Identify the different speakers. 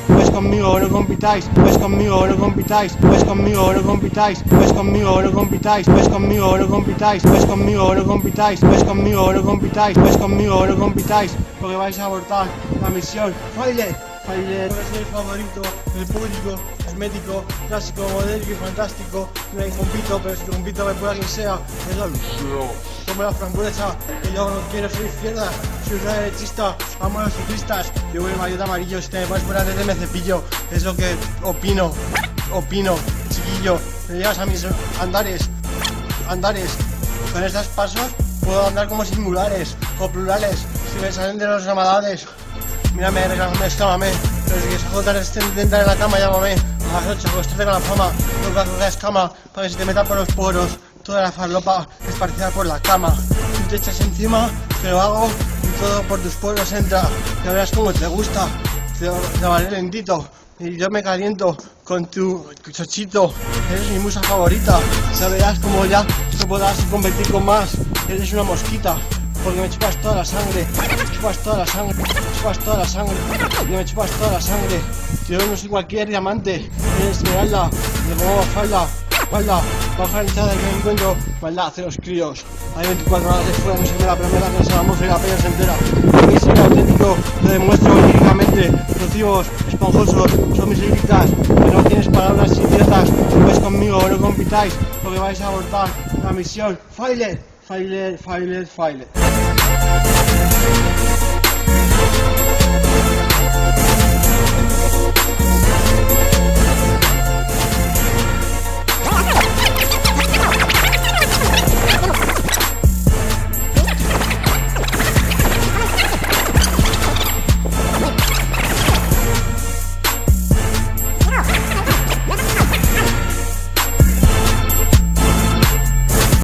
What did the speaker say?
Speaker 1: Pues conmigo no compitáis, pues conmigo no compitáis, pues conmigo no compitáis, pues conmigo no compitáis, pues conmigo no compitáis, pues conmigo no compitáis, pues conmigo no compitáis, pues conmigo no compitáis, porque vais a abortar la misión. ¡Faile! ¡Faile! Es el favorito del público, cosmético, clásico, modélico y fantástico. No hay compito, pero si compito me pueda quien sea, es la luz. Como la frambuesa, que yo no quiero ser izquierda, soy una derechista, amo a los ciclistas, yo voy el maillot amarillo, si te me pones por la tele me cepillo, es lo que opino, chiquillo, me llevas a mis andares, con estos pasos puedo andar como singulares o plurales, si me salen de los ramadades, mírame, exclámame, pero si quieres joder intentar en la cama, llámame, a las 8, acostarte con la fama, toca con la escama, para que se te meta por los poros, toda la farlopa esparcida por la cama. Tú te echas encima, te lo hago y todo por tus poros entra. Ya verás cómo te gusta, te vale lentito. Y yo me caliento con tu chochito. Eres mi musa favorita. Ya verás cómo ya no podrás competir con más. Eres una mosquita. Porque me chupas toda la sangre, me chupas toda la sangre, me chupas toda la sangre, me chupas toda la sangre. Yo no soy cualquier diamante, eres esmeralda, le pongo falda, baja hinchada que me encuentro, maldad hace los críos. Hay 24 horas de fuera, no se me la primera que se la mujer y la peña se entera. Porque soy auténtico, lo demuestro líricamente. Nocivos, esponjosos, son mis líricas, que no tienes palabras idiotas. Pues conmigo no compitáis, porque vais a abortar la misión. ¡Faile! ¡Faile!